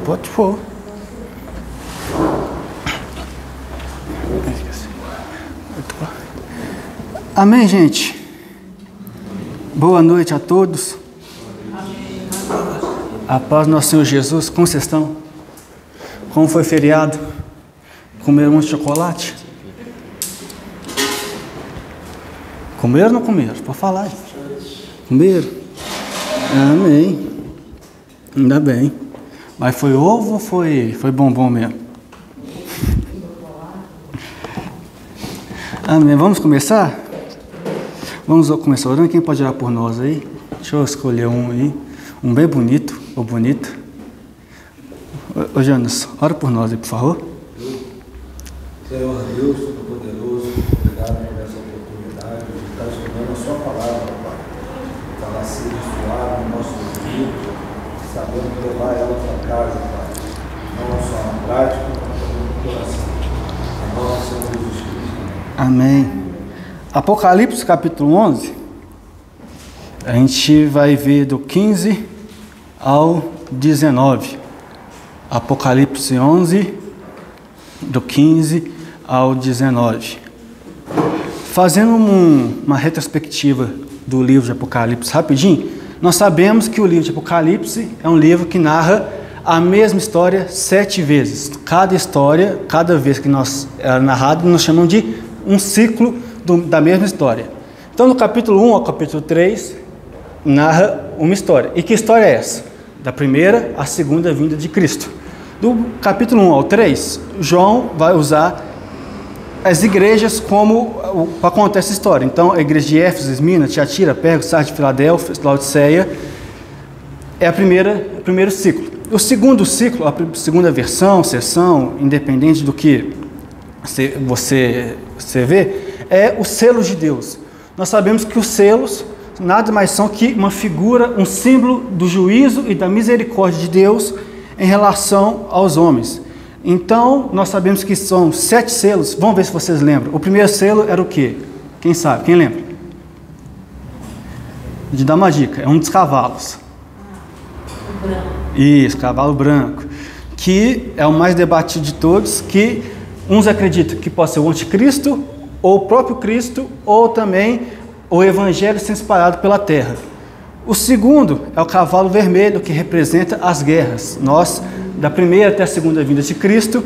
Pode pôr. Amém, gente? Boa noite a todos. A paz do nosso Senhor Jesus. Como vocês estão? Como foi feriado? Comeram muito chocolate? Comeram ou não comeram? Pode falar. Comeram? Amém. Ainda bem. Mas foi ovo ou foi bombom mesmo? Amém. Vamos começar? Vamos começar orando. Quem pode orar por nós aí? Deixa eu escolher um aí. Um bem bonito ou bonita. Ô Jonas, ora por nós aí, por favor. Senhor Deus, Todo-Poderoso, obrigado por essa oportunidade de estar estudando a sua palavra, Pai. Que ela seja suave no nosso ouvido, sabendo levar ela para casa, Pai. Não só na prática, mas também no coração. Em nome do Senhor Jesus Cristo. Amém. Apocalipse capítulo 11, a gente vai ver do 15 ao 19. Apocalipse 11, do 15 ao 19. Fazendo uma retrospectiva do livro de Apocalipse rapidinho, nós sabemos que o livro de Apocalipse é um livro que narra a mesma história 7 vezes. Cada história, cada vez que é narrado, nós chamamos de um ciclo da mesma história. Então, no capítulo 1 ao capítulo 3, narra uma história. E que história é essa? Da primeira à segunda vinda de Cristo. Do capítulo 1 ao 3, João vai usar as igrejas para contar essa história. Então, a igreja de Éfeso, Esmirna, Tiatira, Pérgamo, Sardes, Filadélfia, Laodiceia, é o primeiro ciclo. O segundo ciclo, a segunda versão, seção, independente do que você vê, é os selos de Deus. Nós sabemos que os selos nada mais são que uma figura, um símbolo do juízo e da misericórdia de Deus em relação aos homens. Então, nós sabemos que são 7 selos. Vamos ver se vocês lembram. O primeiro selo era o quê? Quem sabe? Quem lembra? De dar uma dica. É um dos cavalos. Isso, cavalo branco. Que é o mais debatido de todos, que uns acreditam que pode ser o anticristo, ou o próprio Cristo, ou também o Evangelho sendo espalhado pela terra. O segundo é o cavalo vermelho, que representa as guerras. Nós, da primeira até a segunda vinda de Cristo,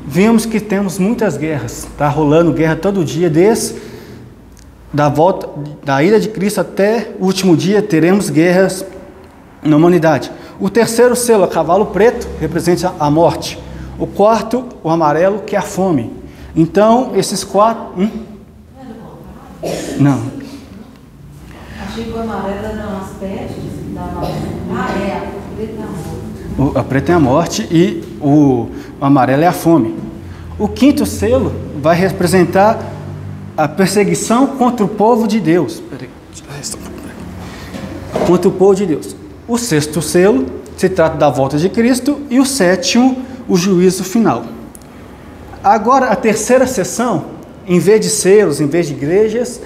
vimos que temos muitas guerras. Está rolando guerra todo dia, desde da ida de Cristo até o último dia, teremos guerras na humanidade. O terceiro selo, o cavalo preto, representa a morte. O quarto, o amarelo, que é a fome. Então, esses 4... Não. Achei que o amarelo eram as pestes da morte. A preta é a morte. A preta é a morte e o amarelo é a fome. O quinto selo vai representar a perseguição contra o povo de Deus. Contra o povo de Deus. O sexto selo se trata da volta de Cristo e o sétimo, o juízo final. Agora, a terceira sessão, em vez de selos, em vez de igrejas,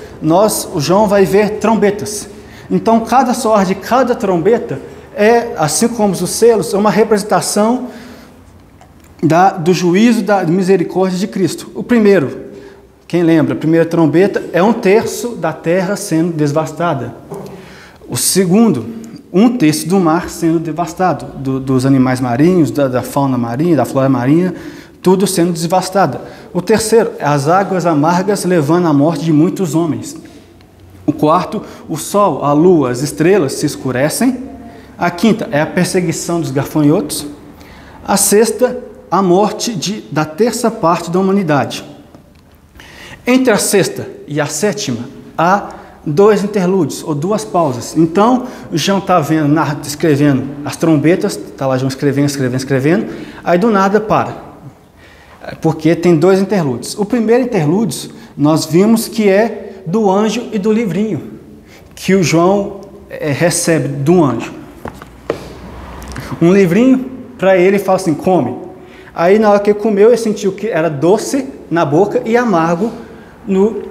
o João vai ver trombetas. Então, cada soar de cada trombeta é, assim como os selos, uma representação do juízo, da misericórdia de Cristo. O primeiro, quem lembra, a primeira trombeta é 1/3 da terra sendo devastada. O segundo, 1/3 do mar sendo devastado, dos animais marinhos, da fauna marinha, da flora marinha, tudo sendo devastado. O terceiro, as águas amargas levando à morte de muitos homens. O quarto, o sol, a lua, as estrelas se escurecem. A quinta é a perseguição dos gafanhotos. A sexta, a morte da terça parte da humanidade. Entre a sexta e a sétima, há 2 interlúdios, ou 2 pausas. Então, o João está escrevendo as trombetas, está lá João escrevendo, aí do nada para. Porque tem 2 interlúdios. O primeiro interlúdio, nós vimos que é do anjo e do livrinho, que o João recebe do anjo. Um livrinho, para ele, fala assim, come. Aí, na hora que ele comeu, ele sentiu que era doce na boca e amargo no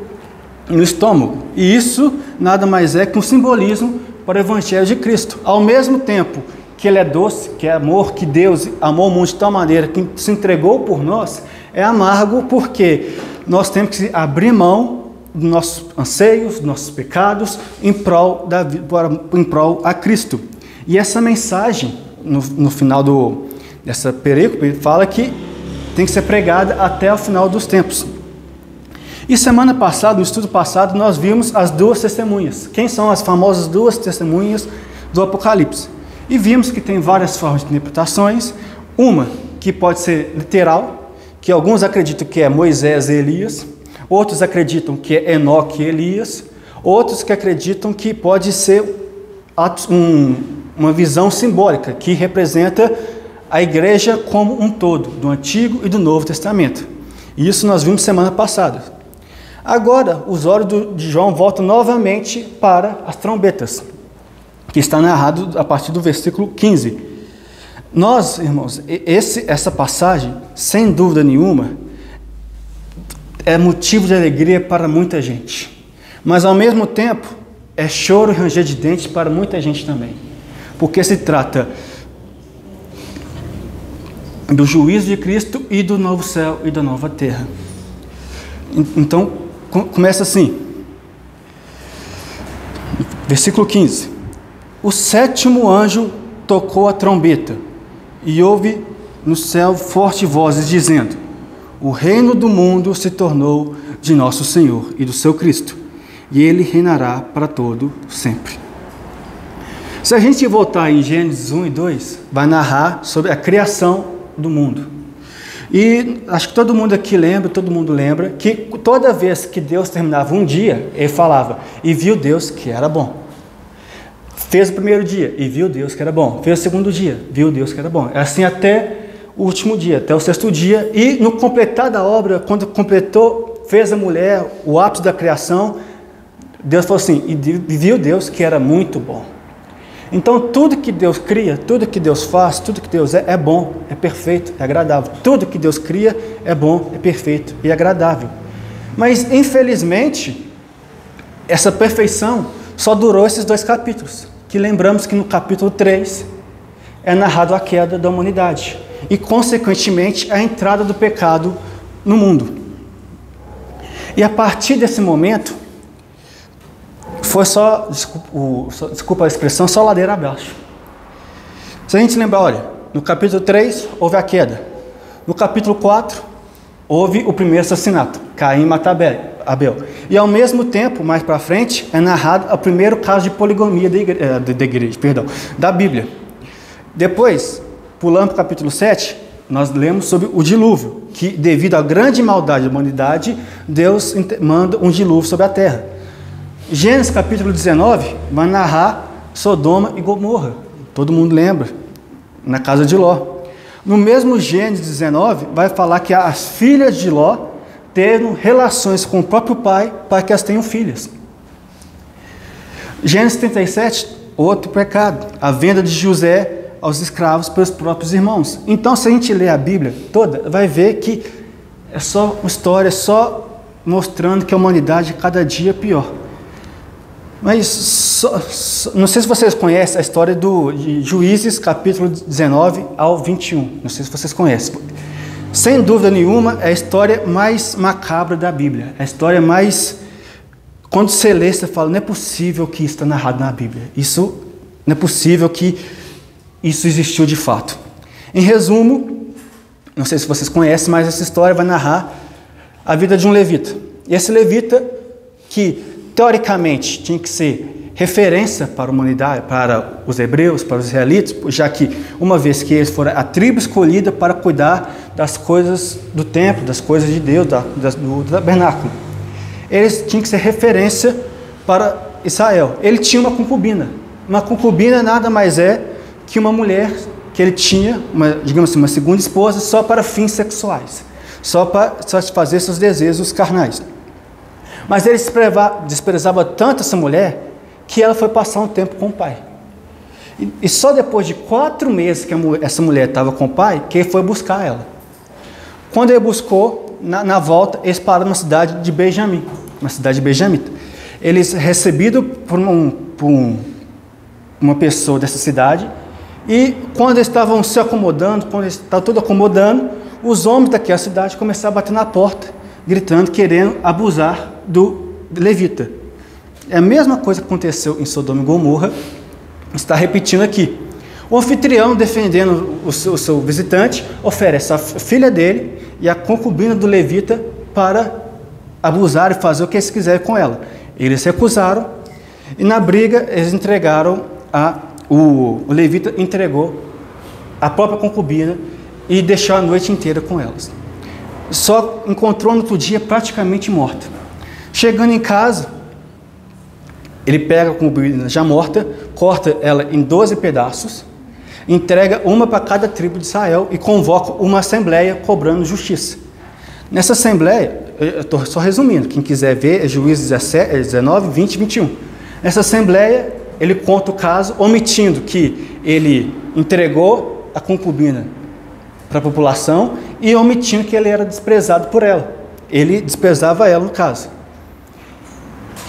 estômago. E isso nada mais é que um simbolismo para o Evangelho de Cristo. Ao mesmo tempo que ele é doce, que é amor, que Deus amou o mundo de tal maneira que se entregou por nós, é amargo porque nós temos que abrir mão dos nossos anseios, dos nossos pecados, em prol a Cristo. E essa mensagem, no final dessa perícope, ele fala que tem que ser pregada até o final dos tempos. E semana passada, no estudo passado, nós vimos as duas testemunhas. Quem são as famosas duas testemunhas do Apocalipse? E vimos que tem várias formas de interpretações. Uma que pode ser literal, que alguns acreditam que é Moisés e Elias, outros acreditam que é Enoque e Elias, outros que acreditam que pode ser uma visão simbólica, que representa a igreja como um todo, do Antigo e do Novo Testamento. E isso nós vimos semana passada. Agora, os olhos de João voltam novamente para as trombetas, que está narrado a partir do versículo 15. Nós, irmãos, essa passagem, sem dúvida nenhuma, é motivo de alegria para muita gente. Mas, ao mesmo tempo, é choro e ranger de dentes para muita gente também. Porque se trata do juízo de Cristo e do novo céu e da nova terra. Então, começa assim. Versículo 15. O sétimo anjo tocou a trombeta, e houve no céu fortes vozes dizendo: o reino do mundo se tornou de nosso Senhor e do seu Cristo, e ele reinará para todo sempre. Se a gente voltar em Gênesis 1 e 2, vai narrar sobre a criação do mundo. E acho que todo mundo aqui lembra, todo mundo lembra, que toda vez que Deus terminava um dia, ele falava: e viu Deus que era bom. Fez o primeiro dia, e viu Deus que era bom. Fez o segundo dia, viu Deus que era bom. É assim até o último dia, até o sexto dia. E no completar da obra, quando completou, fez a mulher, o ápice da criação, Deus falou assim: e viu Deus que era muito bom. Então tudo que Deus cria, tudo que Deus faz, tudo que Deus é bom, é perfeito, é agradável. Tudo que Deus cria é bom, é perfeito e agradável. Mas infelizmente, essa perfeição só durou esses 2 capítulos. Que lembramos que no capítulo 3 é narrado a queda da humanidade e, consequentemente, a entrada do pecado no mundo. E a partir desse momento, foi só, desculpa a expressão, só ladeira abaixo. Se a gente lembrar, olha, no capítulo 3 houve a queda. No capítulo 4 houve o primeiro assassinato, Caim mata Abel. E ao mesmo tempo, mais para frente, é narrado o primeiro caso de poligamia da Bíblia. Depois, pulando para o capítulo 7, nós lemos sobre o dilúvio, que devido à grande maldade da humanidade, Deus manda um dilúvio sobre a terra. Gênesis capítulo 19 vai narrar Sodoma e Gomorra, todo mundo lembra, na casa de Ló. No mesmo Gênesis 19 vai falar que as filhas de Ló tendo relações com o próprio pai para que elas tenham filhas. Gênesis 37, outro pecado, a venda de José aos escravos pelos próprios irmãos. Então, se a gente ler a Bíblia toda, vai ver que é só uma história, só mostrando que a humanidade cada dia é pior. Mas não sei se vocês conhecem a história de Juízes, capítulo 19 ao 21. Não sei se vocês conhecem. Sem dúvida nenhuma, é a história mais macabra da Bíblia. É a história mais... Quando você lê, você fala: não é possível que isso está narrado na Bíblia. Isso não é possível que isso existiu de fato. Em resumo, não sei se vocês conhecem, mas essa história vai narrar a vida de um levita. E esse levita, que teoricamente tinha que ser referência para a humanidade, para os hebreus, para os israelitas, já que uma vez que eles foram a tribo escolhida para cuidar das coisas do templo, das coisas de Deus, do tabernáculo. Eles tinham que ser referência para Israel. Ele tinha uma concubina. Uma concubina nada mais é que uma mulher que ele tinha, digamos assim, uma segunda esposa, só para fins sexuais, só para satisfazer seus desejos carnais. Mas ele desprezava tanto essa mulher que ela foi passar um tempo com o pai. E só depois de 4 meses que essa mulher estava com o pai, que ele foi buscar ela. Quando ele buscou, na volta, eles pararam na cidade de Benjamim, uma cidade benjamita. Eles recebidos por um uma pessoa dessa cidade, e quando eles estavam se acomodando, quando eles estavam tudo acomodando, os homens daquela cidade começaram a bater na porta, gritando, querendo abusar do levita. É a mesma coisa que aconteceu em Sodoma e Gomorra, está repetindo aqui. O anfitrião, defendendo o seu visitante, oferece a filha dele e a concubina do levita para abusar e fazer o que eles quiserem com ela. Eles recusaram e na briga eles entregaram o levita entregou a própria concubina e deixou a noite inteira com elas. Só encontrou no outro dia praticamente morta. Chegando em casa, ele pega a concubina já morta, corta ela em 12 pedaços, entrega uma para cada tribo de Israel e convoca uma assembleia cobrando justiça. Nessa assembleia, eu estou só resumindo, quem quiser ver é Juízes 19, 20 e 21. Nessa assembleia, ele conta o caso, omitindo que ele entregou a concubina para a população e omitindo que ele era desprezado por ela. Ele desprezava ela no caso.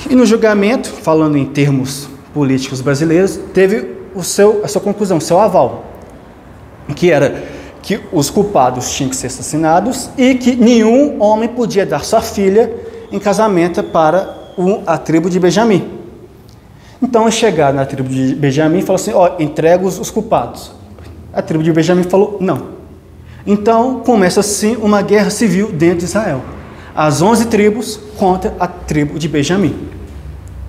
E no julgamento, falando em termos políticos brasileiros, teve a sua conclusão, o seu aval, que era que os culpados tinham que ser assassinados e que nenhum homem podia dar sua filha em casamento para a tribo de Benjamim. Então, eles chegaram na tribo de Benjamim e falaram assim, entrega os culpados. A tribo de Benjamim falou, não. Então, começa assim uma guerra civil dentro de Israel. As 11 tribos contra a tribo de Benjamim.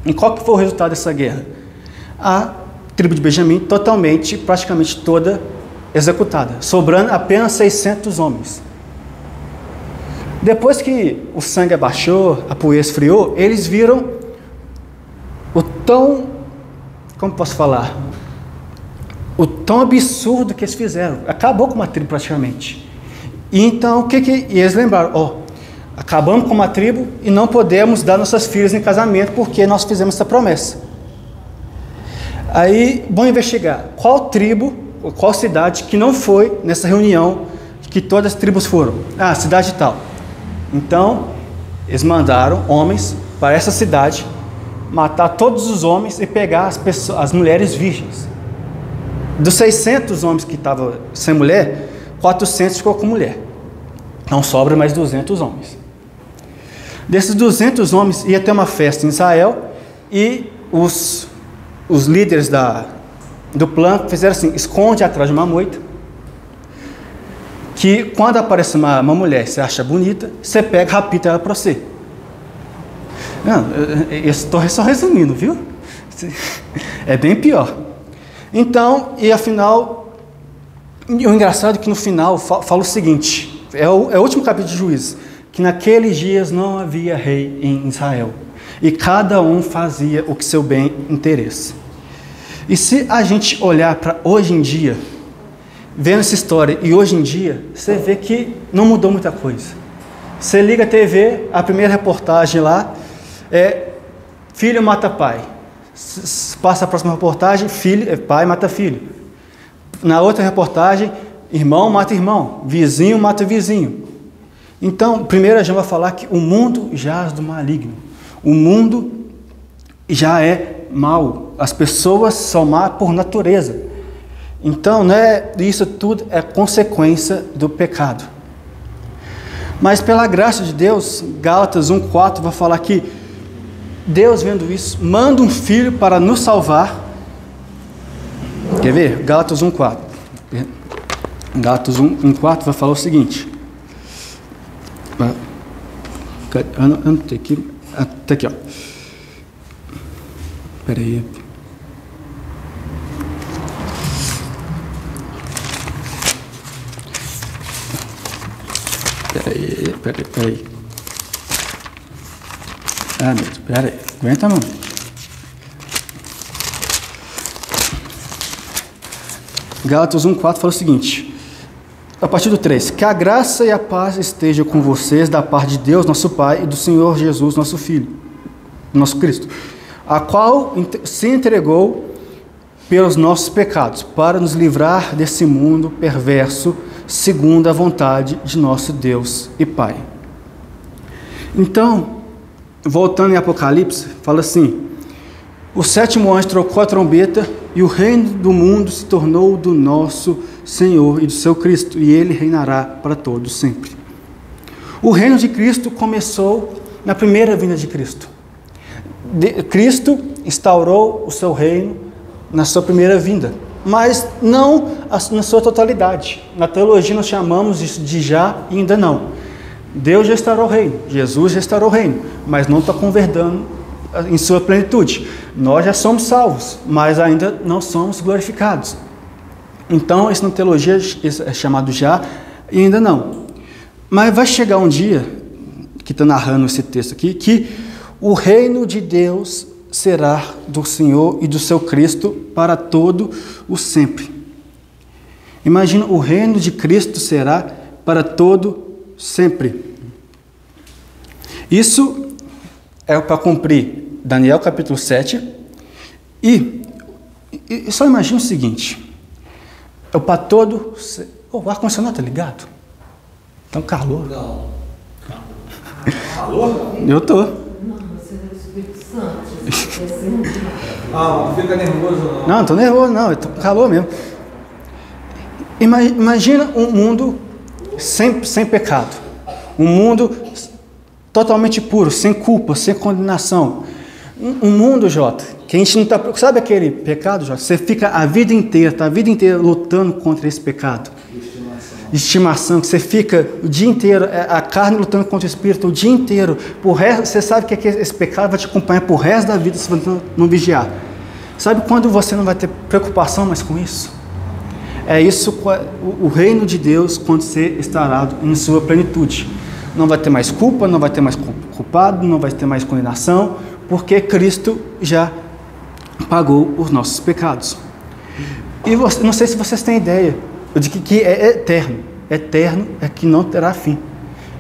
E qual que foi o resultado dessa guerra? A tribo de Benjamim totalmente, praticamente toda executada, sobrando apenas 600 homens. Depois que o sangue abaixou, a poeira esfriou, eles viram o tão, como posso falar, o tão absurdo que eles fizeram. Acabou com uma tribo praticamente. E então, e eles lembraram, acabamos com uma tribo e não podemos dar nossas filhas em casamento porque nós fizemos essa promessa. Aí, vão investigar qual tribo, qual cidade que não foi nessa reunião que todas as tribos foram. Cidade tal. Então, eles mandaram homens para essa cidade matar todos os homens e pegar as mulheres virgens. Dos 600 homens que estavam sem mulher, 400 ficou com mulher. Então sobra mais 200 homens. Desses 200 homens ia ter uma festa em Israel e os líderes do plano fizeram assim, esconde atrás de uma moita, que quando aparece uma mulher, você acha bonita, você pega e rapita ela para você. Não, eu estou só resumindo, viu? É bem pior. Então, e afinal, o engraçado é que no final fala o seguinte, é o último capítulo de Juízes, que naqueles dias não havia rei em Israel, e cada um fazia o que seu bem interesse. E se a gente olhar para hoje em dia, vendo essa história, e hoje em dia, você vê que não mudou muita coisa. Você liga a TV, a primeira reportagem lá, filho mata pai. Passa a próxima reportagem, pai mata filho. Na outra reportagem, irmão mata irmão, vizinho mata vizinho. Então, primeiro João vai falar que o mundo jaz do maligno. O mundo já é mau. As pessoas são más por natureza. Então, isso tudo é consequência do pecado. Mas pela graça de Deus, Gálatas 1,4 vai falar que Deus, vendo isso, manda um filho para nos salvar. Quer ver? Gálatas 1,4. Gálatas 1,4 vai falar o seguinte. Eu não tenho aqui. Tá aqui, ó. Espera aí. Peraí. Meu Deus, peraí. Aguenta, mano. Gálatas 1,4 fala o seguinte, a partir do 3, que a graça e a paz estejam com vocês da parte de Deus, nosso Pai, e do Senhor Jesus, nosso Filho, nosso Cristo, a qual se entregou pelos nossos pecados, para nos livrar desse mundo perverso, segundo a vontade de nosso Deus e Pai. Então, voltando em Apocalipse, fala assim, O sétimo anjo trocou a trombeta e o reino do mundo se tornou do nosso Senhor e do seu Cristo, e ele reinará para todos sempre. O reino de Cristo começou na primeira vinda de Cristo. Cristo instaurou o seu reino na sua primeira vinda, mas não na sua totalidade. Na teologia nós chamamos isso de já e ainda não. Deus já instaurou o reino, Jesus já instaurou o reino, mas não está convertendo em sua plenitude. Nós já somos salvos, mas ainda não somos glorificados. Então, isso na teologia é chamado já e ainda não. Mas vai chegar um dia, que está narrando esse texto aqui, que o reino de Deus será do Senhor e do seu Cristo para todo o sempre. Imagina, o reino de Cristo será para todo sempre. Isso é para cumprir Daniel capítulo 7. E só imagina o seguinte: é para todo. O ar-condicionado está ligado? Está um calor. Não. Calor? Eu estou. Não, você é o Espírito Santo. Não fica nervoso não. Não estou nervoso, não. Estou com calor mesmo. Imagina um mundo sem pecado. Um mundo totalmente puro, sem culpa, sem condenação. Um mundo, Jota, que a gente não está... Sabe aquele pecado, Jota? Você fica a vida inteira lutando contra esse pecado. Estimação, que você fica o dia inteiro, a carne lutando contra o espírito o dia inteiro. Você sabe que esse pecado vai te acompanhar por resto da vida se você não vigiar. Sabe quando você não vai ter preocupação mais com isso? É isso o reino de Deus quando você estará em sua plenitude. Não vai ter mais culpa, não vai ter mais culpado, não vai ter mais condenação, porque Cristo já pagou os nossos pecados. E não sei se vocês têm ideia de que é eterno. Eterno é que não terá fim.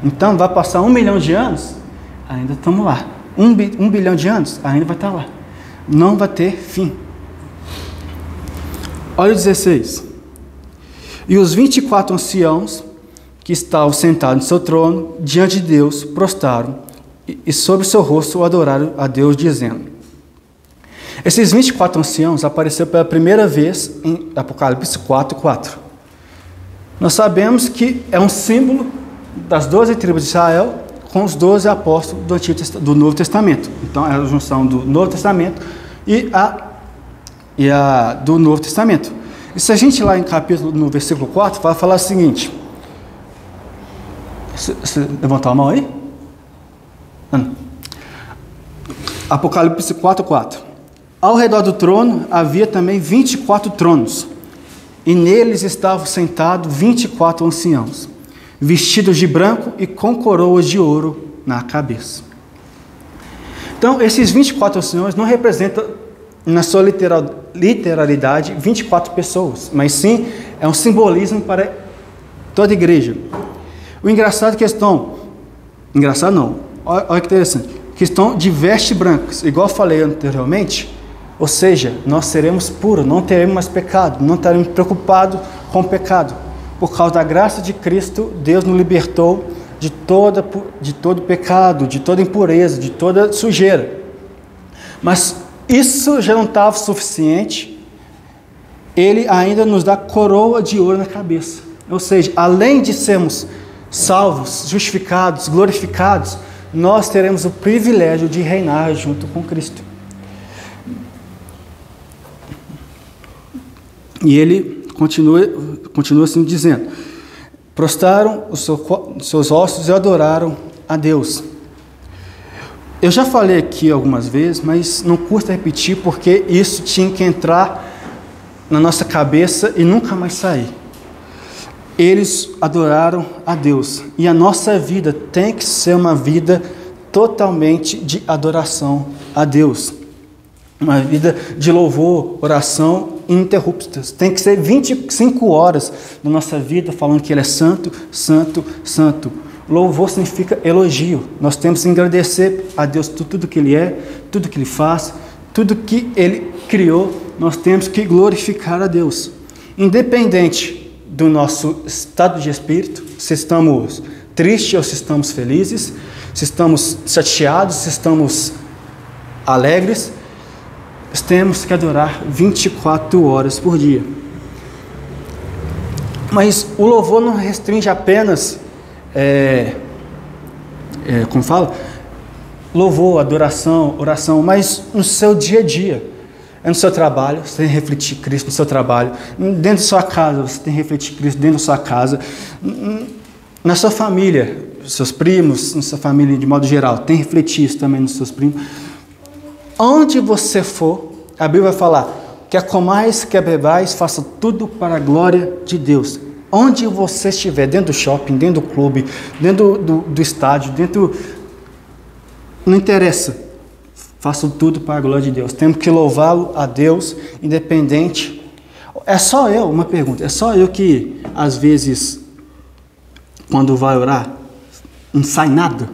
Então vai passar 1 milhão de anos, ainda estamos lá. 1 bilhão de anos, ainda vai estar lá. Não vai ter fim. Olha o 16. E os 24 anciãos que estavam sentados no seu trono, diante de Deus, prostraram e sobre o seu rosto adoraram a Deus, dizendo... Esses 24 anciãos apareceram pela primeira vez em Apocalipse 4:4. Nós sabemos que é um símbolo das 12 tribos de Israel com os 12 apóstolos do Novo Testamento. Então, é a junção do Novo Testamento e a do Novo Testamento. E se a gente lá no versículo 4, vai falar o seguinte... Você levantou a mão aí? Apocalipse 4:4. Ao redor do trono havia também 24 tronos, e neles estavam sentados 24 anciãos, vestidos de branco e com coroas de ouro na cabeça. Então, esses 24 anciãos não representam, na sua literalidade, 24 pessoas, mas sim é um simbolismo para toda a igreja. O engraçado é que estão... Engraçado não, olha que interessante. Que estão de vestes brancas, igual eu falei anteriormente. Ou seja, nós seremos puros, não teremos mais pecado, não estaremos preocupados com o pecado. Por causa da graça de Cristo, Deus nos libertou de todo pecado, de toda impureza, de toda sujeira. Mas isso já não estava suficiente. Ele ainda nos dá coroa de ouro na cabeça. Ou seja, além de sermos salvos, justificados, glorificados, nós teremos o privilégio de reinar junto com Cristo. E ele continua assim dizendo: prostraram os seus ossos e adoraram a Deus. Eu já falei aqui algumas vezes, mas não custa repetir, porque isso tinha que entrar na nossa cabeça e nunca mais sair. Eles adoraram a Deus, e a nossa vida tem que ser uma vida totalmente de adoração a Deus, uma vida de louvor, oração ininterruptas. Tem que ser 25 horas da nossa vida falando que Ele é santo, santo, santo. Louvor significa elogio. Nós temos que agradecer a Deus por tudo que Ele é, tudo que Ele faz, tudo que Ele criou. Nós temos que glorificar a Deus, independente do nosso estado de espírito, se estamos tristes ou se estamos felizes, se estamos chateados, se estamos alegres. temos que adorar 24 horas por dia. Mas o louvor não restringe apenas, como fala? Louvor, adoração, oração, mas no seu dia a dia. É no seu trabalho, você tem que refletir Cristo no seu trabalho. Dentro da sua casa, você tem que refletir Cristo dentro da sua casa. Na sua família, seus primos, na sua família de modo geral, tem que refletir isso também nos seus primos. Onde você for, a Bíblia vai falar: quer comais, quer bebais, faça tudo para a glória de Deus. Onde você estiver, dentro do shopping, dentro do clube, dentro do estádio, não interessa, faça tudo para a glória de Deus. Temos que louvá-lo a Deus, independente. É só eu, uma pergunta, é só eu que, às vezes, quando vai orar, não sai nada?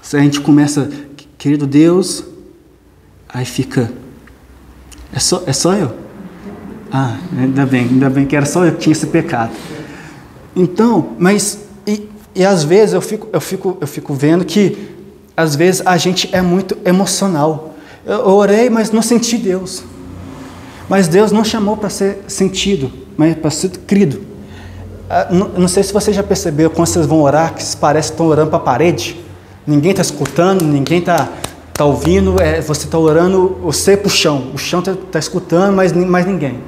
Se a gente começa, querido Deus, aí fica, é só eu? Ah, ainda bem que era só eu que tinha esse pecado. Então, mas, e às vezes eu fico vendo que, às vezes a gente é muito emocional. Eu orei, mas não senti Deus. Mas Deus não chamou para ser sentido, mas para ser crido. Não sei se você já percebeu, quando vocês vão orar, que parece que estão orando para a parede. Ninguém está escutando, ninguém está ouvindo, você está orando, você para o chão está escutando, mas ninguém.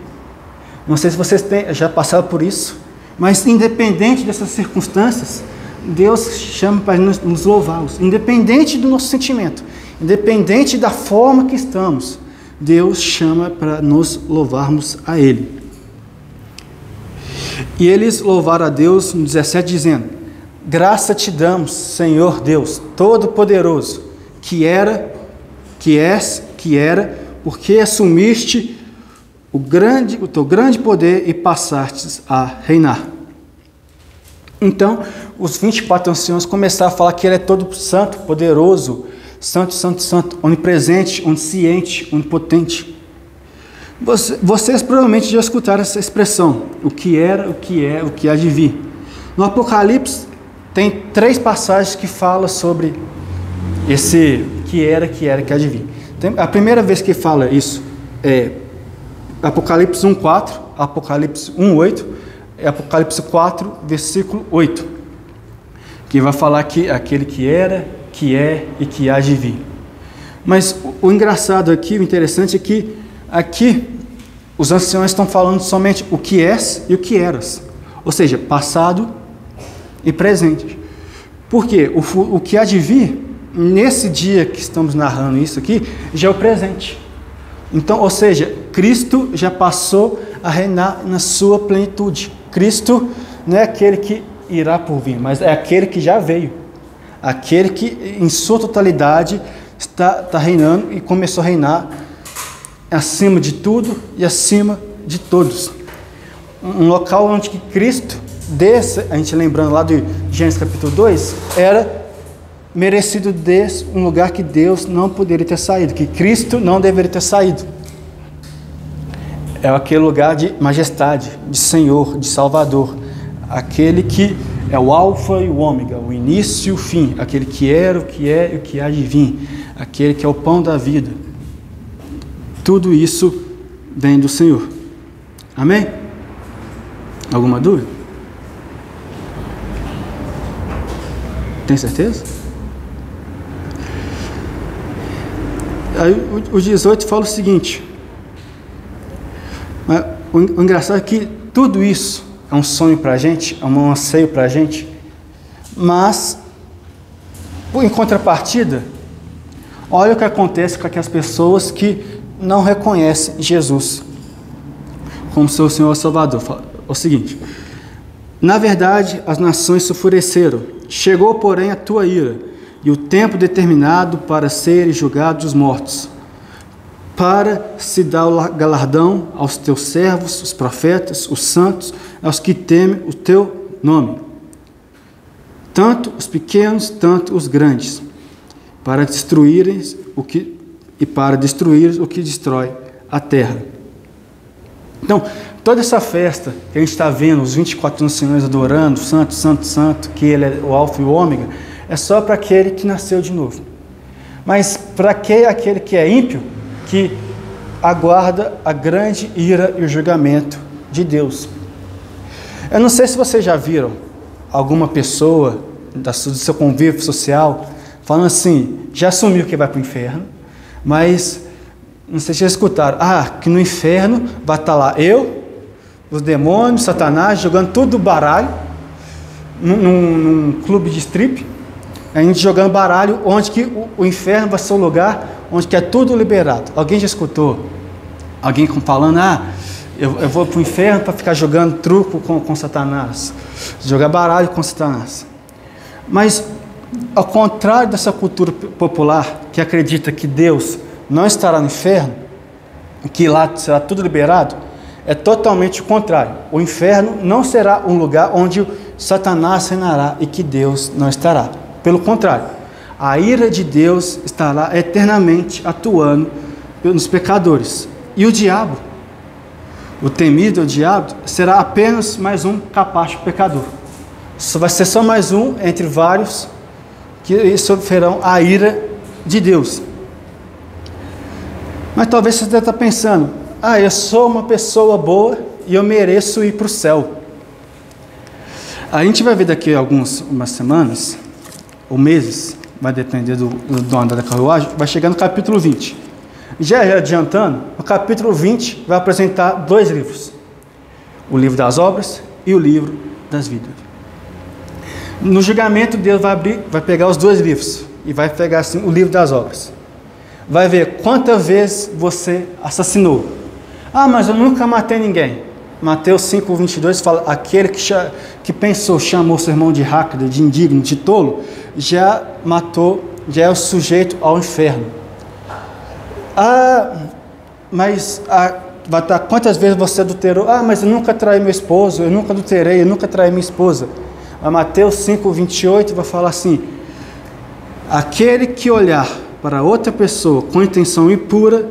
Não sei se vocês já passaram por isso, mas independente dessas circunstâncias, Deus chama para nos louvá-los, independente do nosso sentimento, independente da forma que estamos, Deus chama para nos louvarmos a Ele. E eles louvaram a Deus no 17 dizendo: graça te damos, Senhor Deus Todo-Poderoso, que era, que és, que era, porque assumiste o teu grande poder e passastes a reinar. Então, os 24 anciãos começaram a falar que Ele é todo santo, poderoso, santo, santo, santo, onipresente, onisciente, onipotente. Vocês provavelmente já escutaram essa expressão, o que era, o que é, o que há de vir. No Apocalipse, tem 3 passagens que falam sobre esse que era, que há de vir. A primeira vez que fala isso é Apocalipse 1:4, Apocalipse 1:8, Apocalipse 4, versículo 8, que vai falar que aquele que era, que é e que há de vir. Mas o engraçado aqui, o interessante é que aqui os anciãos estão falando somente o que és e o que eras, ou seja, passado e presente. Por quê? O que há de vir, nesse dia que estamos narrando isso aqui, já é o presente. Então, ou seja, Cristo já passou a reinar na sua plenitude. Cristo não é aquele que irá por vir, mas é aquele que já veio. Aquele que em sua totalidade está reinando e começou a reinar acima de tudo e acima de todos. Um local onde que Cristo, a gente lembrando lá de Gênesis capítulo 2, era merecido desse um lugar que Deus não poderia ter saído, que Cristo não deveria ter saído. É aquele lugar de majestade, de Senhor, de Salvador, aquele que é o alfa e o ômega, o início e o fim, aquele que era, o que é e o que há de vir, aquele que é o pão da vida. Tudo isso vem do Senhor. Amém? Alguma dúvida? Tem certeza? Aí o 18 fala o seguinte, o engraçado é que tudo isso é um sonho para a gente, é um anseio para a gente, mas, em contrapartida, olha o que acontece com aquelas pessoas que não reconhecem Jesus como seu Senhor e Salvador. Fala o seguinte: na verdade, as nações se enfureceram, chegou, porém, a tua ira, e o tempo determinado para serem julgados os mortos, para se dar o galardão aos teus servos, os profetas, os santos, aos que temem o teu nome, tanto os pequenos, tanto os grandes, para destruírem o que destrói a terra. Então, toda essa festa que a gente está vendo, os 24 anciãos adorando, santo, santo, santo, que Ele é o alfa e o ômega, é só para aquele que nasceu de novo. Mas para aquele que é ímpio, que aguarda a grande ira e o julgamento de Deus. Eu não sei se vocês já viram alguma pessoa do seu convívio social falando assim, já assumiu que vai para o inferno, mas não sei se já escutaram, que no inferno vai estar lá eu, os demônios, Satanás, jogando tudo do baralho, num clube de strip, a gente jogando baralho, onde que o inferno vai ser o lugar onde que é tudo liberado. Alguém já escutou alguém falando, eu vou para o inferno para ficar jogando truco com Satanás, jogar baralho com Satanás? Mas, ao contrário dessa cultura popular, que acredita que Deus não estará no inferno, que lá será tudo liberado, é totalmente o contrário. O inferno não será um lugar onde Satanás reinará e que Deus não estará. Pelo contrário, a ira de Deus estará eternamente atuando nos pecadores. E o diabo, o temido diabo, será apenas mais um capacho pecador. Vai ser só mais um entre vários que sofrerão a ira de Deus. Mas talvez você deve estar pensando, eu sou uma pessoa boa e eu mereço ir para o céu. A gente vai ver daqui a umas semanas, ou meses, vai depender do andar da carruagem, vai chegar no capítulo 20. Já adiantando, o capítulo 20 vai apresentar 2 livros. O livro das obras e o livro das vidas. No julgamento, Deus vai pegar os 2 livros e vai pegar assim, o livro das obras. Vai ver quantas vezes você assassinou. Mas eu nunca matei ninguém. Mateus 5:22 fala, aquele que pensou, chamou seu irmão de rápido, de indigno, de tolo, já matou, já é o sujeito ao inferno. Mas vai estar quantas vezes você adulterou? Mas eu nunca traí meu esposo, eu nunca adulterei, eu nunca traí minha esposa. Mateus 5:28 vai falar assim, aquele que olhar para outra pessoa com intenção impura,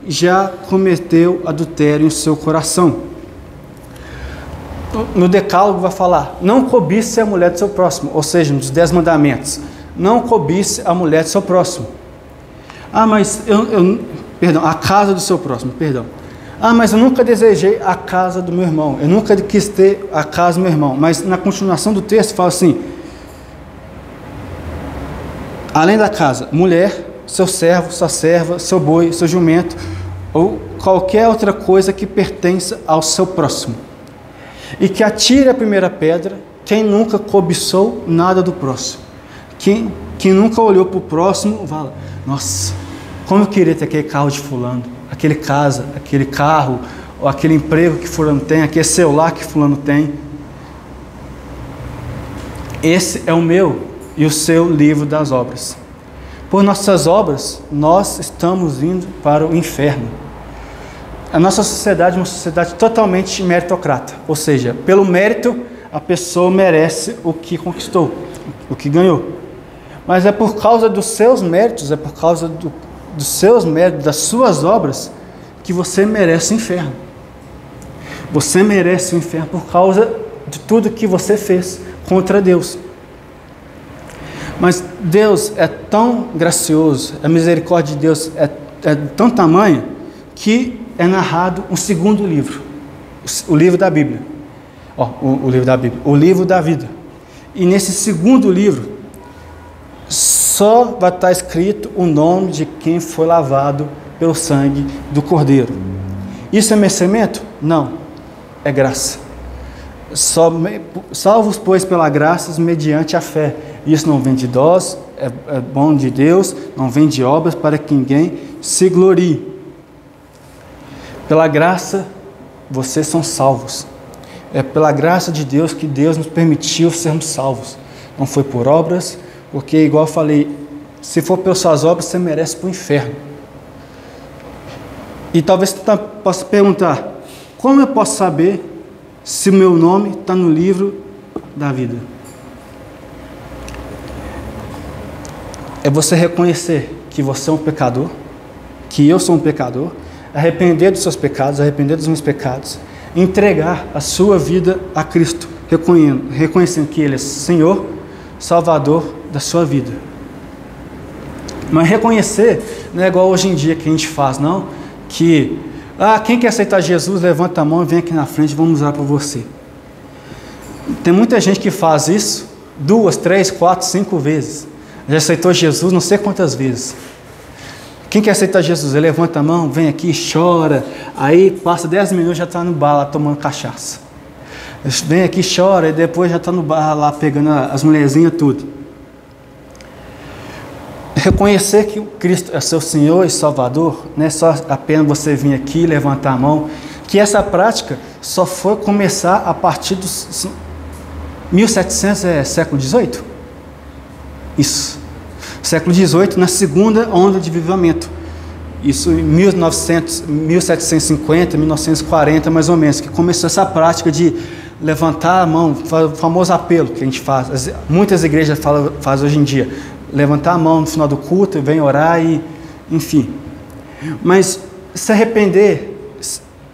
já cometeu adultério em seu coração. No decálogo vai falar, não cobice a mulher do seu próximo, ou seja, nos 10 mandamentos, não cobice a mulher do seu próximo. Mas a casa do seu próximo, perdão. Mas eu nunca desejei a casa do meu irmão, eu nunca quis ter a casa do meu irmão. Mas na continuação do texto fala assim, além da casa, mulher, seu servo, sua serva, seu boi, seu jumento, ou qualquer outra coisa que pertença ao seu próximo. E que atire a primeira pedra quem nunca cobiçou nada do próximo. Quem nunca olhou para o próximo, fala, nossa, como eu queria ter aquele carro de fulano, aquele casa, aquele carro, ou aquele emprego que fulano tem, aquele celular que fulano tem. Esse é o meu e o seu livro das obras. Por nossas obras, nós estamos indo para o inferno. A nossa sociedade é uma sociedade totalmente meritocrata, ou seja, pelo mérito a pessoa merece o que conquistou, o que ganhou. Mas é por causa dos seus méritos, é por causa dos seus méritos, das suas obras, que você merece o inferno. Você merece o inferno por causa de tudo que você fez contra Deus. Mas Deus é tão gracioso, a misericórdia de Deus é tão tamanha, que é narrado um segundo livro, o livro da Bíblia. O livro da Bíblia, o livro da vida. E nesse segundo livro, só vai estar escrito o nome de quem foi lavado pelo sangue do Cordeiro. Isso é merecimento? Não, é graça. Salvos, pois, pela graça, mediante a fé. Isso não vem de nós, é bom de Deus, não vem de obras para que ninguém se glorie. Pela graça, vocês são salvos. É pela graça de Deus que Deus nos permitiu sermos salvos. Não foi por obras, porque, igual eu falei, se for pelas suas obras, você merece para o inferno. E talvez você possa perguntar, como eu posso saber se o meu nome está no livro da vida? É você reconhecer que você é um pecador, que eu sou um pecador, arrepender dos seus pecados, arrepender dos meus pecados, entregar a sua vida a Cristo, reconhecendo que Ele é Senhor, Salvador da sua vida. Mas reconhecer não é igual hoje em dia que a gente faz, não, que, quem quer aceitar Jesus, levanta a mão e vem aqui na frente, vamos orar por você. Tem muita gente que faz isso 2, 3, 4, 5 vezes. Já aceitou Jesus não sei quantas vezes. Quem quer aceitar Jesus, ele levanta a mão, vem aqui, chora, aí passa 10 minutos, já está no bar lá tomando cachaça. Vem aqui, chora, e depois já está no bar lá pegando as mulherzinhas, tudo. Reconhecer que Cristo é seu Senhor e Salvador, não é só apenas você vir aqui, levantar a mão, que essa prática só foi começar a partir dos 1700, século XVIII? Isso. Século XVIII, na segunda onda de avivamento. Isso em 1750, 1940, mais ou menos, que começou essa prática de levantar a mão, o famoso apelo que a gente faz. Muitas igrejas fazem hoje em dia. Levantar a mão no final do culto, vem orar e, enfim. Mas se arrepender,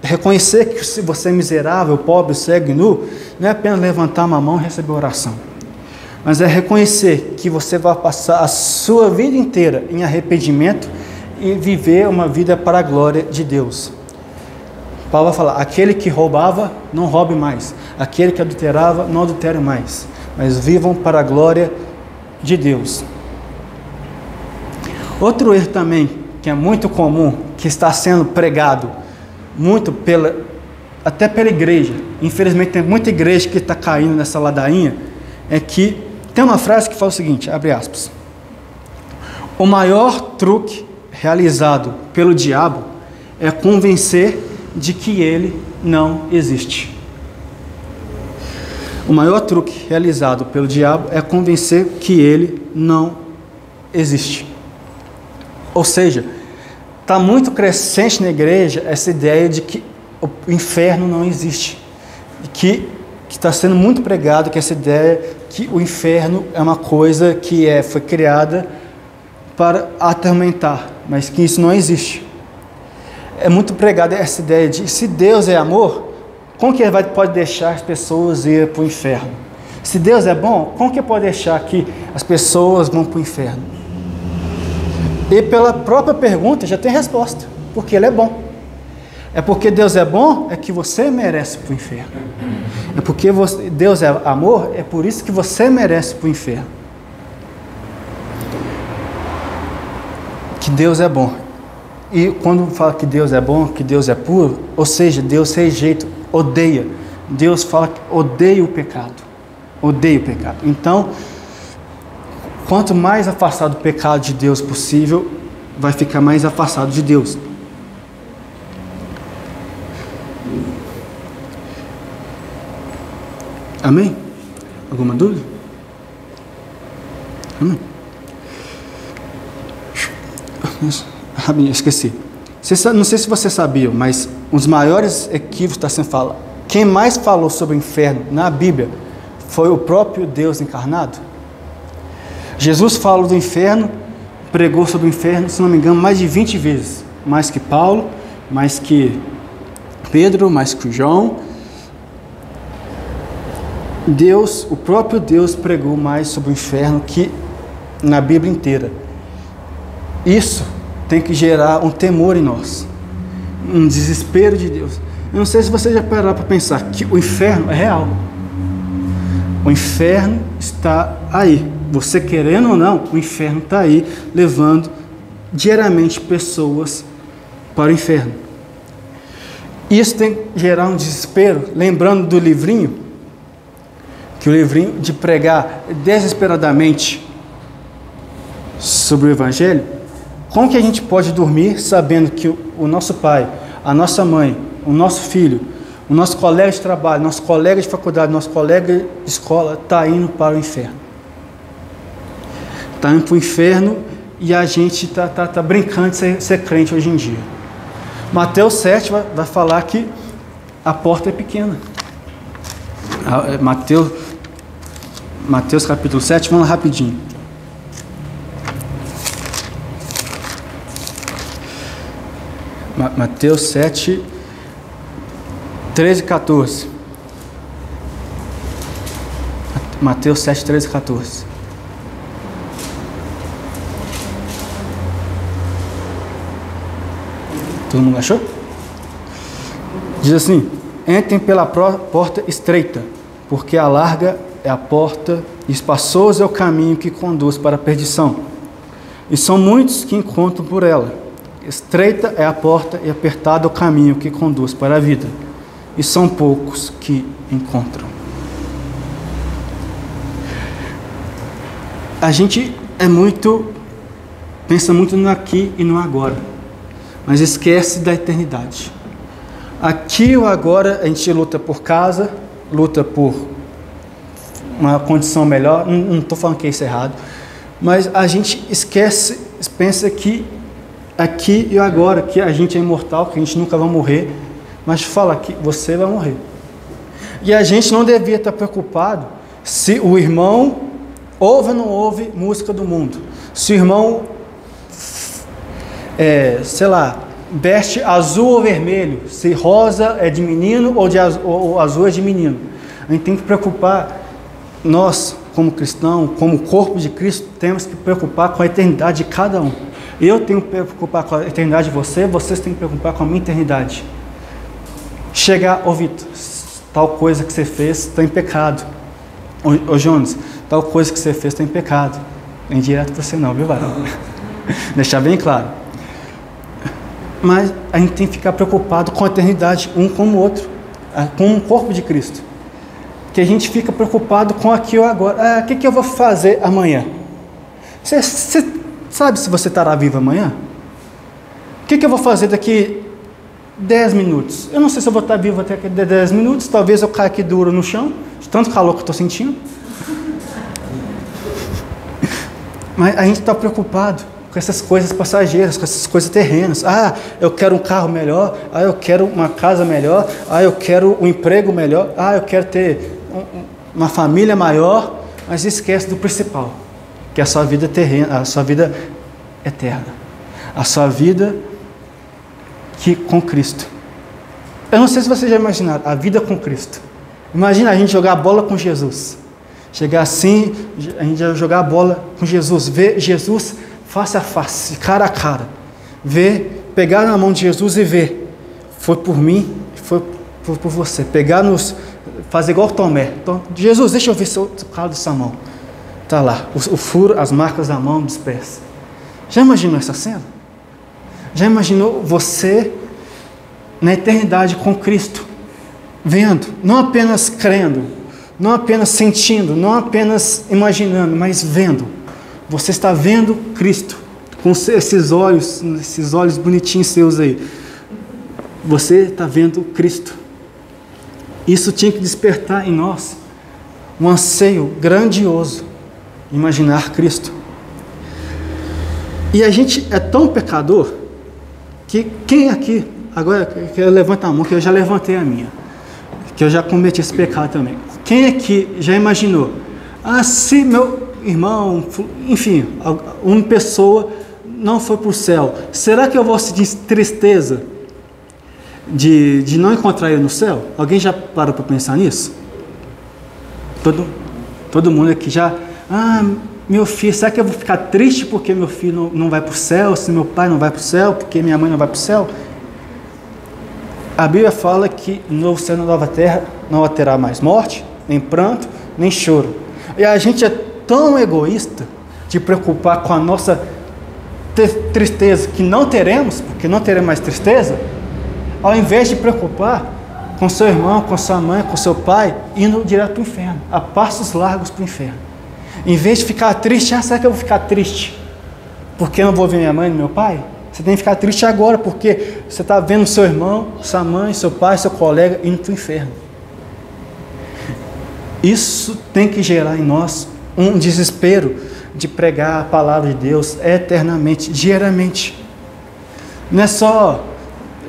reconhecer que se você é miserável, pobre, cego e nu, não é apenas levantar uma mão e receber oração. Mas é reconhecer que você vai passar a sua vida inteira em arrependimento e viver uma vida para a glória de Deus. Paulo vai falar, aquele que roubava, não roube mais. Aquele que adulterava, não adultere mais. Mas vivam para a glória de Deus. Outro erro também, que é muito comum, que está sendo pregado muito até pela igreja, infelizmente tem muita igreja que está caindo nessa ladainha, é que tem uma frase que fala o seguinte, abre aspas, o maior truque realizado pelo diabo é convencer de que ele não existe. O maior truque realizado pelo diabo é convencer que ele não existe. Ou seja, está muito crescente na igreja essa ideia de que o inferno não existe. Que está sendo muito pregado que essa ideia que o inferno é uma coisa que foi criada para atormentar, mas que isso não existe. É muito pregada essa ideia de se Deus é amor, como que ele pode deixar as pessoas ir para o inferno? Se Deus é bom, como que pode deixar que as pessoas vão para o inferno? E pela própria pergunta já tem resposta, porque ele é bom. É porque Deus é bom, é que você merece para o inferno. É porque Deus é amor, é por isso que você merece para o inferno. Que Deus é bom. E quando fala que Deus é bom, que Deus é puro, ou seja, Deus rejeita, odeia. Deus fala que odeia o pecado. Odeia o pecado. Então, quanto mais afastado do pecado de Deus possível, vai ficar mais afastado de Deus. Amém? Alguma dúvida? Amém? Rabinho, esqueci. Não sei se você sabia, mas um dos maiores equívocos está sendo falado. Quem mais falou sobre o inferno na Bíblia foi o próprio Deus encarnado. Jesus falou do inferno, pregou sobre o inferno, se não me engano, mais de 20 vezes. Mais que Paulo, mais que Pedro, mais que João. Deus, o próprio Deus pregou mais sobre o inferno que na Bíblia inteira. Isso tem que gerar um temor em nós, um desespero de Deus. Eu não sei se você já parou para pensar que o inferno é real. O inferno está aí. Você querendo ou não, o inferno está aí, levando diariamente pessoas para o inferno. Isso tem que gerar um desespero, lembrando do livrinho, que o livrinho de pregar desesperadamente sobre o Evangelho. Como que a gente pode dormir sabendo que o nosso pai, a nossa mãe, o nosso filho, o nosso colega de trabalho, nosso colega de faculdade, nosso colega de escola está indo para o inferno? Está indo para o inferno e a gente está brincando de ser crente hoje em dia. Mateus 7 vai falar que a porta é pequena. Mateus capítulo 7, vamos lá rapidinho. Mateus 7, 13 e 14. Mateus 7, 13 e 14. Todo mundo achou? Diz assim: entrem pela porta estreita, porque a larga é a porta e espaçoso é o caminho que conduz para a perdição. E são muitos que encontram por ela. Estreita é a porta e apertado é o caminho que conduz para a vida. E são poucos que encontram. A gente pensa muito no aqui e no agora, mas esquece da eternidade. Aqui ou agora a gente luta por casa, luta por uma condição melhor, não estou falando que isso é errado, mas a gente esquece, pensa que aqui e agora, que a gente é imortal, que a gente nunca vai morrer, mas fala que você vai morrer. E a gente não devia estar preocupado se o irmão ouve ou não ouve música do mundo, se o irmão, veste azul ou vermelho, se rosa é de menino ou azul é de menino. A gente tem que preocupar, nós como cristão, como corpo de Cristo, temos que preocupar com a eternidade de cada um. Eu tenho que preocupar com a eternidade de vocês têm que preocupar com a minha eternidade. Chegar, Vitor, tal coisa que você fez está em pecado. Ô Jonas, tal coisa que você fez está em pecado. Nem direto para você não, viu, varão? Deixar bem claro. Mas a gente tem que ficar preocupado com a eternidade, um com o outro, com o corpo de Cristo. Que a gente fica preocupado com aqui ou agora. O que eu vou fazer amanhã? Você sabe se você estará vivo amanhã? O que eu vou fazer daqui 10 minutos? Eu não sei se eu vou estar vivo até 10 minutos, talvez eu caia aqui duro no chão, de tanto calor que eu estou sentindo. Mas a gente está preocupado com essas coisas passageiras, com essas coisas terrenas. Eu quero um carro melhor, eu quero uma casa melhor, eu quero um emprego melhor, eu quero ter uma família maior, mas esquece do principal, que é a sua vida terrena, a sua vida eterna, a sua vida com Cristo. Eu não sei se vocês já imaginaram a vida com Cristo. Imagina a gente jogar a bola com Jesus, chegar assim, a gente jogar a bola com Jesus, ver Jesus face a face, cara a cara, pegar na mão de Jesus e ver, foi por mim, foi por você, fazer igual o Tomé. Então, Jesus, deixa eu ver o calo dessa mão, está lá, o furo, as marcas da mão, dos pés. Já imaginou essa cena? Já imaginou você na eternidade com Cristo, vendo, não apenas crendo, não apenas sentindo, não apenas imaginando, mas vendo. Você está vendo Cristo com esses olhos bonitinhos seus aí. Você está vendo Cristo. Isso tinha que despertar em nós um anseio grandioso, imaginar Cristo. E a gente é tão pecador que quem aqui, agora que eu levanto a mão, que eu já levantei a minha, que eu já cometi esse pecado também. Quem aqui já imaginou, se meu irmão, enfim, uma pessoa não foi para o céu, será que eu vou sentir tristeza de não encontrar ele no céu? Alguém já parou para pensar nisso? Todo mundo aqui já, meu filho, será que eu vou ficar triste porque meu filho não vai para o céu, se meu pai não vai para o céu, porque minha mãe não vai para o céu? A Bíblia fala que no novo céu e na nova terra não terá mais morte, nem pranto, nem choro. E a gente é tão egoísta de preocupar com a nossa tristeza, que não teremos, porque não teremos mais tristeza, ao invés de preocupar com seu irmão, com sua mãe, com seu pai, indo direto para o inferno, a passos largos para o inferno. Em vez de ficar triste, será que eu vou ficar triste porque eu não vou ver minha mãe e meu pai? Você tem que ficar triste agora, porque você está vendo seu irmão, sua mãe, seu pai, seu colega indo para o inferno. Isso tem que gerar em nós um desespero de pregar a palavra de Deus eternamente, diariamente. Não é só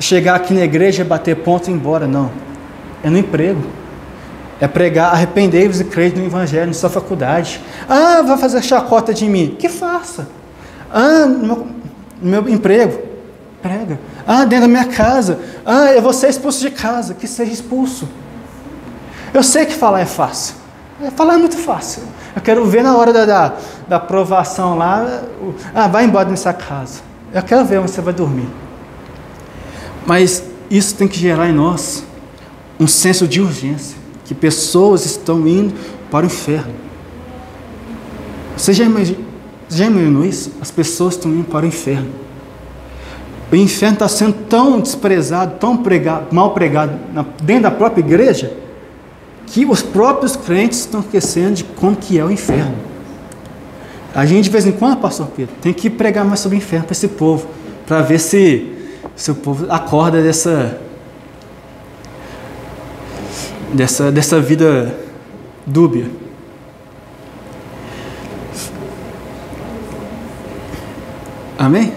chegar aqui na igreja, bater ponto e ir embora, não. É no emprego. É pregar, arrependei-vos e crede no Evangelho, na sua faculdade. Vai fazer chacota de mim? Que faça. No meu emprego, prega. Dentro da minha casa. Eu vou ser expulso de casa, que seja expulso. Eu sei que falar é fácil. Falar é muito fácil. Eu quero ver na hora da aprovação lá, vai embora dessa casa. Eu quero ver onde você vai dormir. Mas isso tem que gerar em nós um senso de urgência, que pessoas estão indo para o inferno. Você já imaginou isso? As pessoas estão indo para o inferno. O inferno está sendo tão desprezado, tão mal pregado dentro da própria igreja, que os próprios crentes estão esquecendo de como que é o inferno. A gente, de vez em quando, pastor Pedro, tem que pregar mais sobre o inferno para esse povo, para ver se o povo acorda dessa vida dúbia. Amém?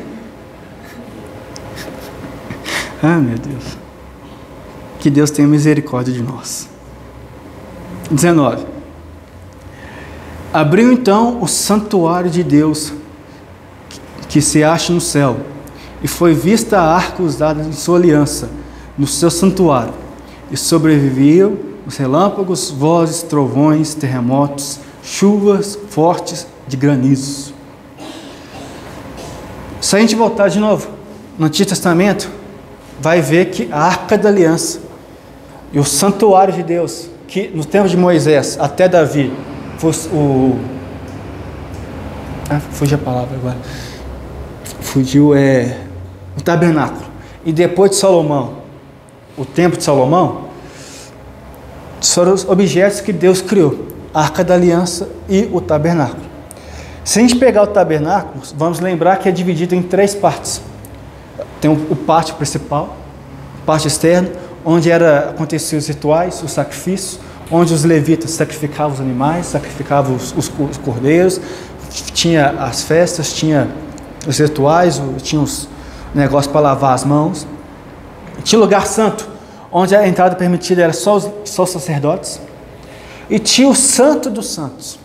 Ah, meu Deus. Que Deus tenha misericórdia de nós. 19. Abriu então o santuário de Deus que se acha no céu, e foi vista a arca usada em sua aliança no seu santuário, e sobreviviam os relâmpagos, vozes, trovões, terremotos, chuvas fortes de granizos. Se a gente voltar de novo no Antigo Testamento, vai ver que a arca da aliança e o santuário de Deus, que nos tempos de Moisés até Davi, fugiu a palavra agora, o tabernáculo, e depois de Salomão, o templo de Salomão, foram os objetos que Deus criou, a arca da aliança e o tabernáculo. Se a gente pegar o tabernáculo, vamos lembrar que é dividido em 3 partes. Tem o pátio principal, o pátio externo, onde aconteciam os rituais, os sacrifícios, onde os levitas sacrificavam os animais, sacrificavam os cordeiros, tinha as festas, tinha os rituais, tinha os negócios para lavar as mãos. Tinha o lugar santo, onde a entrada permitida era só os sacerdotes. E tinha o santo dos santos,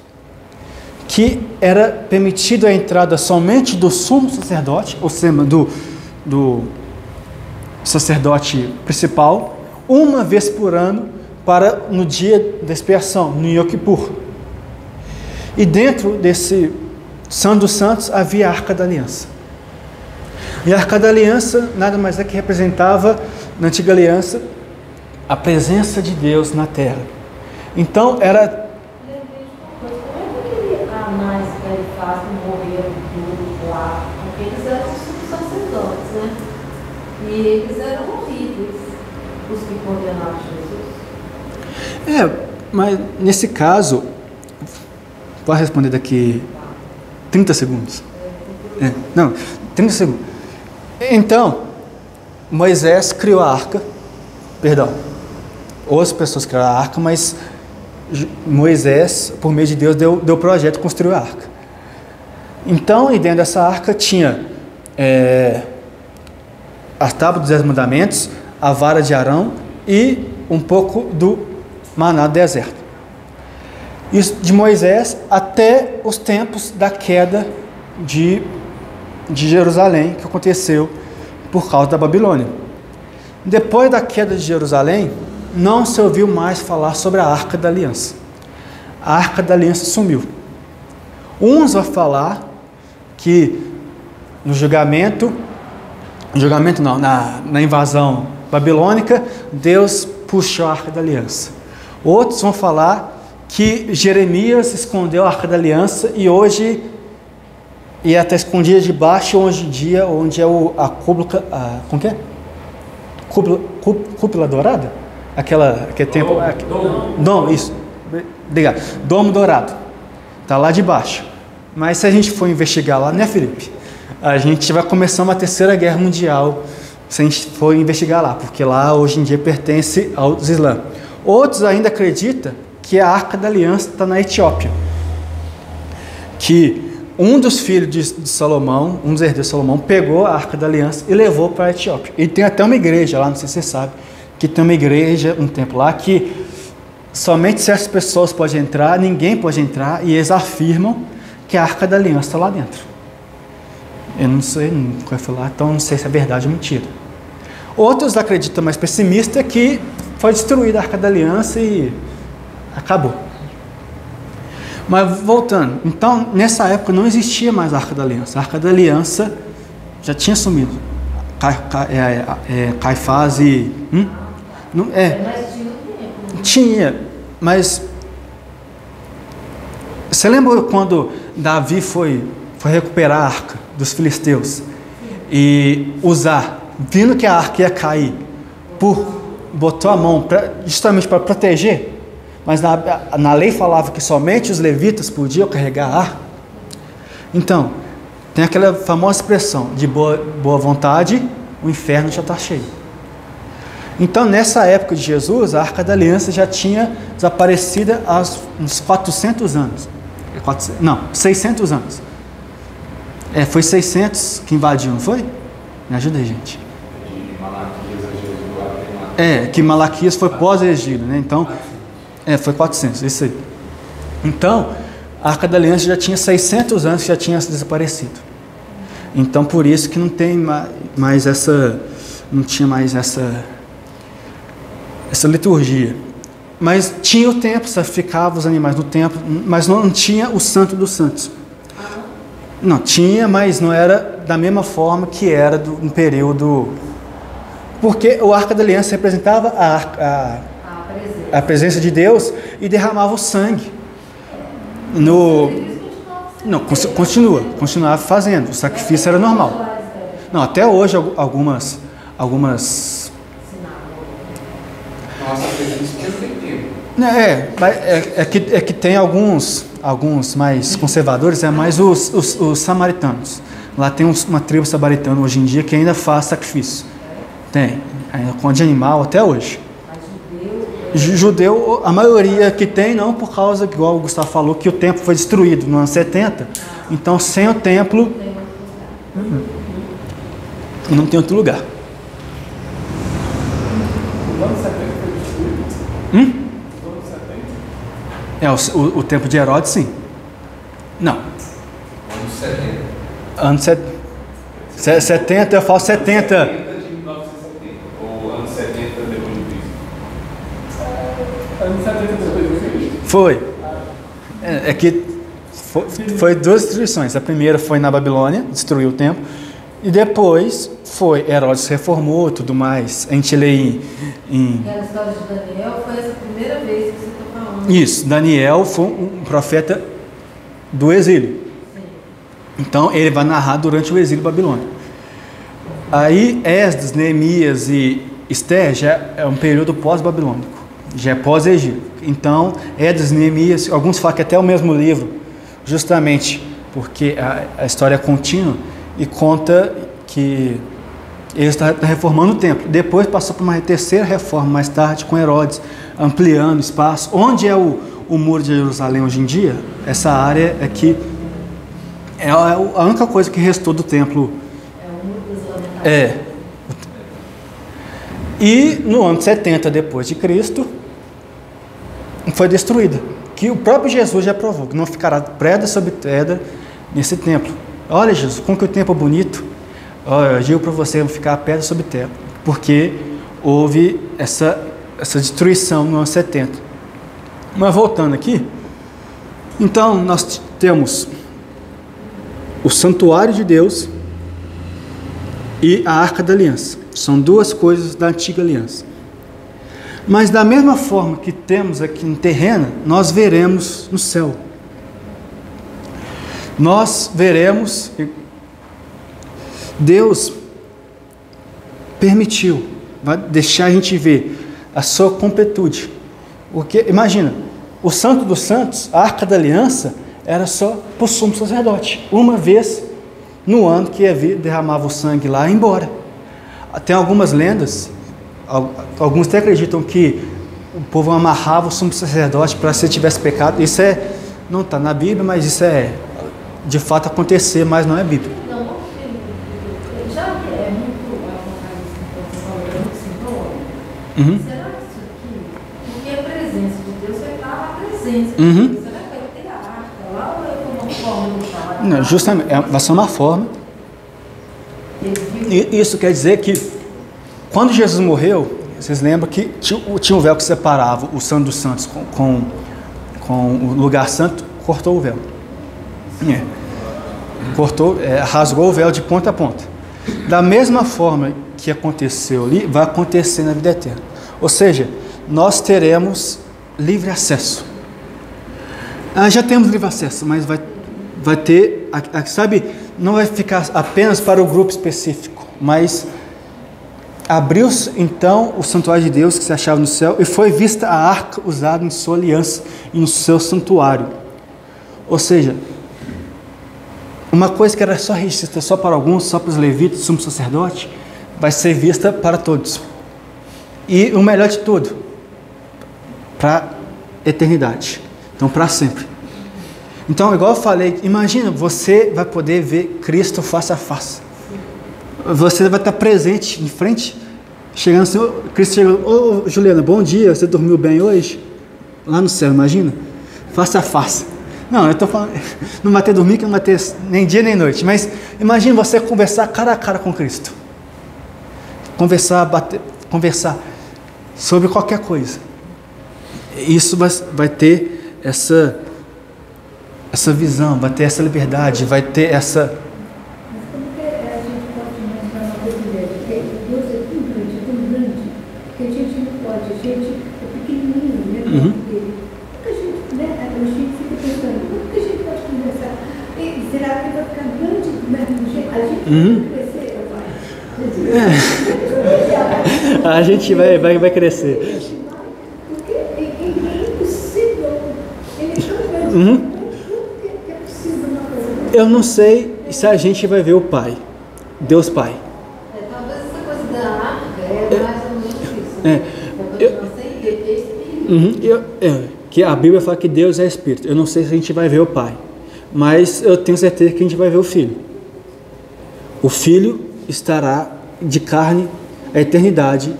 que era permitido a entrada somente do sumo sacerdote, ou seja, do sacerdote principal, uma vez por ano, para no dia da expiação, no Yom Kippur. E dentro desse Santo dos Santos havia a Arca da Aliança. E a Arca da Aliança nada mais é que representava, na Antiga Aliança, a presença de Deus na terra. Então era... Anás e Caifás morreram tudo lá, porque eles eram os sacerdotes, né? E eles eram horríveis, os que condenaram Jesus. Mas nesse caso, pode responder daqui 30 segundos. 30 segundos. Então, Moisés criou a arca, outras pessoas criaram a arca, mas Moisés, por meio de Deus, deu o projeto, construiu a arca. Então, e dentro dessa arca tinha as tábuas dos 10 mandamentos, a vara de Arão e um pouco do maná do deserto. Isso de Moisés até os tempos da queda de Jerusalém, que aconteceu por causa da Babilônia. Depois da queda de Jerusalém, não se ouviu mais falar sobre a Arca da Aliança. A Arca da Aliança sumiu. Uns vão falar que na invasão babilônica, Deus puxou a Arca da Aliança. Outros vão falar que Jeremias escondeu a Arca da Aliança e hoje até escondida debaixo, hoje em dia, onde é a cúpula dourada? Aquele templo. Domo, isso. Obrigado. Domo dourado. Está lá debaixo. Mas se a gente for investigar lá, né, Felipe? A gente vai começar uma terceira guerra mundial se a gente for investigar lá, porque lá hoje em dia pertence aos Islã. Outros ainda acreditam que a Arca da Aliança está na Etiópia. Que um dos filhos de Salomão, um dos herdeiros de Salomão, pegou a Arca da Aliança e levou para a Etiópia. E tem até uma igreja lá, não sei se você sabe, que tem uma igreja, um templo lá, que somente certas pessoas podem entrar, ninguém pode entrar, e eles afirmam que a Arca da Aliança está lá dentro. Eu não sei, nunca fui lá, então não sei se é verdade ou mentira. Outros acreditam mais pessimistas que foi destruída a Arca da Aliança e acabou. Mas voltando, então nessa época não existia mais a Arca da Aliança. A Arca da Aliança já tinha sumido. Caifás e... Não, Mas tinha o tempo. Tinha, mas... Você lembra quando Davi foi recuperar a arca dos filisteus? E Uzá, vindo que a arca ia cair, botou a mão justamente para proteger, mas na lei falava que somente os levitas podiam carregar a arca. Então, tem aquela famosa expressão, de boa vontade, o inferno já está cheio. Então, nessa época de Jesus, a Arca da Aliança já tinha desaparecido há uns 400 anos. Não, 600 anos. Foi 600 que invadiu, não foi? Me ajuda aí, gente. Que Malaquias foi pós-exílio, né? Então, foi 400, isso aí. Então, a Arca da Aliança já tinha 600 anos que já tinha desaparecido. Então, por isso que não tem mais essa... Não tinha mais essa liturgia. Mas tinha o templo, sacrificava os animais no templo, mas não tinha o Santo dos Santos. Não, tinha, mas não era da mesma forma que era no período... Porque o Arca da Aliança representava a presença de Deus e derramava o sangue. Não, continuava fazendo, o sacrifício era normal. Não, até hoje algumas Nossa presença não tem tempo. Que tem alguns mais conservadores, mais os samaritanos. Lá tem uma tribo samaritana hoje em dia que ainda faz sacrifício. Tem, ainda com de animal até hoje. Judeu, a maioria que tem, não por causa, igual o Gustavo falou, que o templo foi destruído no ano 70. Então, sem o templo, não tem outro lugar. O ano 70 foi destruído? O ano 70? O templo de Herodes, sim. Não. Ano 70. Ano 70, eu falo 70. 70 de 1970. Ou ano 70 depois de Cristo? Ano 70 depois de Cristo? Foi. Foi duas destruições. A primeira foi na Babilônia, destruiu o templo. E depois Herodes reformou tudo mais. A gente lê Aquela história de Daniel foi essa primeira vez que você está falando. Isso, Daniel foi um profeta do exílio. Sim. Então ele vai narrar durante o exílio babilônico. Aí Esdras, Neemias e Esther já é um período pós-babilônico, já é pós-egílio. Então Esdras, Neemias, alguns falam que até o mesmo livro, justamente porque a história é contínua e conta que ele está reformando o templo. Depois passou por uma terceira reforma mais tarde com Herodes, ampliando o espaço. Onde é o muro de Jerusalém hoje em dia? Essa área é a única coisa que restou do templo. O muro dos E no ano 70 depois de Cristo foi destruída. Que o próprio Jesus já provou que não ficará pedra sobre pedra nesse templo. Olha, Jesus, como que o templo é bonito. Olha, eu digo para você, não ficar pedra sobre pedra, porque houve essa destruição no ano 70. Mas voltando aqui, então nós temos o santuário de Deus e a Arca da Aliança. São duas coisas da antiga aliança. Mas da mesma forma que temos aqui no terreno, nós veremos no céu. Nós veremos, Deus permitiu, vai deixar a gente ver a sua completude. Porque, imagina, o Santo dos Santos, a Arca da Aliança, era só para o sumo sacerdote. Uma vez no ano que derramava o sangue lá e ia embora. Tem algumas lendas, alguns até acreditam que o povo amarrava o sumo sacerdote para se tivesse pecado. Isso não está na Bíblia, mas isso de fato acontecer, mas não é Bíblia. Não, já que é muito simbólico, será que isso aqui, porque a presença de Deus vai estar na presença de Deus, será que vai ter a arca lá ou é como uma forma de falar? Não, justamente, vai ser uma forma. E isso quer dizer que quando Jesus morreu, vocês lembram que tinha um véu que separava o Santo dos Santos com o lugar santo, cortou o véu. Rasgou o véu de ponta a ponta. Da mesma forma que aconteceu ali, vai acontecer na vida eterna. Ou seja, nós teremos livre acesso. Já temos livre acesso, mas vai ter, sabe, não vai ficar apenas para o grupo específico, mas abriu-se então o santuário de Deus que se achava no céu e foi vista a arca usada em sua aliança e no seu santuário. Ou seja, uma coisa que era só registrada só para alguns, só para os levitas, sumo sacerdote, vai ser vista para todos. E o melhor de tudo, para a eternidade. Então, para sempre. Então, igual eu falei, imagina, você vai poder ver Cristo face a face. Você vai estar presente, em frente, chegando assim, Cristo chegando, ô Juliana, bom dia, você dormiu bem hoje? Lá no céu, imagina, face a face. Não, eu estou falando, não vai ter dormir, que não vai ter nem dia nem noite, mas imagina você conversar cara a cara com Cristo. Conversar sobre qualquer coisa. Isso vai ter essa visão, vai ter essa liberdade, vai ter essa... Mas como que a gente pode imaginar uma coisa dessa? Porque Deus é tão grande, que a gente não pode, a gente é pequenininho, né? Dele. Porque a gente, né? A gente fica pensando, como que a gente pode conversar? E será que vai ficar grande do mesmo jeito? A gente vai crescer, papai? A gente vai crescer. Porque é impossível. Ele é tão grande. Eu não sei se a gente vai ver o Pai, Deus Pai. Talvez essa coisa da arca é mais ou menos isso. Que a Bíblia fala que Deus é Espírito. Eu não sei se a gente vai ver o Pai, mas eu tenho certeza que a gente vai ver o Filho. O Filho estará de carne a eternidade,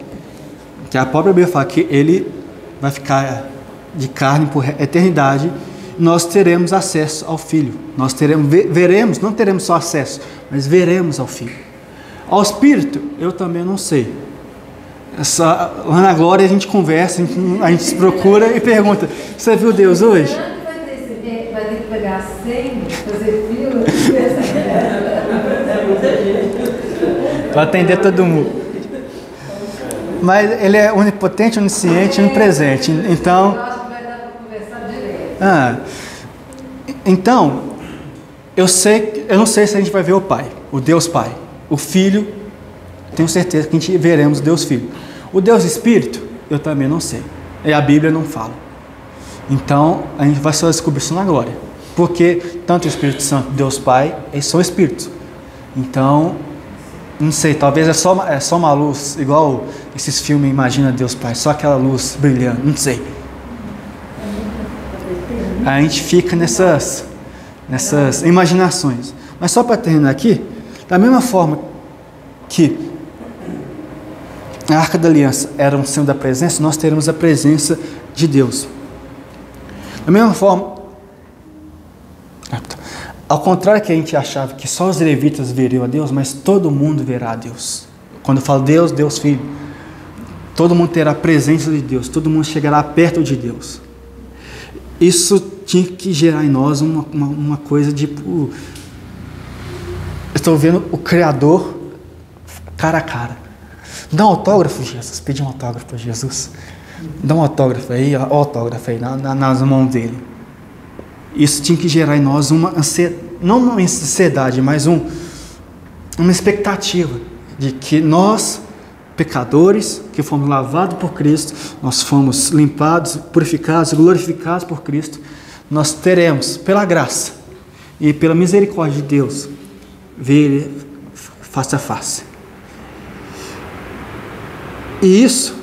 que a própria Bíblia fala que ele vai ficar de carne por eternidade. Nós teremos acesso ao Filho. Nós veremos, não teremos só acesso, mas veremos ao Filho. Ao Espírito, eu também não sei. Lá na glória a gente conversa, a gente se procura e pergunta: você viu Deus hoje? Vai ter que pegar a senha, fazer fila, para atender todo mundo. Mas ele é onipotente, onisciente, onipresente. Então, eu acho que vai dar para conversar direto. Então, eu não sei se a gente vai ver o Pai, o Deus Pai. O Filho, tenho certeza que a gente veremos Deus Filho. O Deus Espírito, eu também não sei. E a Bíblia não fala. Então, a gente vai só descobrir isso na glória. Porque tanto o Espírito Santo, Deus Pai, eles são espíritos. Então, não sei, talvez é só uma luz, igual esses filmes Imagina Deus Pai, só aquela luz brilhando, não sei. A gente fica nessas imaginações. Mas só para terminar aqui, da mesma forma que a Arca da Aliança era um símbolo da presença, nós teremos a presença de Deus. Da mesma forma, ao contrário que a gente achava que só os levitas veriam a Deus, mas todo mundo verá a Deus. Quando eu falo Deus, Deus Filho, todo mundo terá a presença de Deus, todo mundo chegará perto de Deus. Isso tinha que gerar em nós uma coisa tipo, eu estou vendo o Criador cara a cara. Dá um autógrafo, Jesus. Pedi um autógrafo para Jesus. Dá um autógrafo aí, nas mãos dele. Isso tinha que gerar em nós não uma ansiedade, mas uma expectativa de que nós, pecadores, que fomos lavados por Cristo, nós fomos limpados, purificados, glorificados por Cristo, nós teremos, pela graça e pela misericórdia de Deus, ver Ele face a face. E isso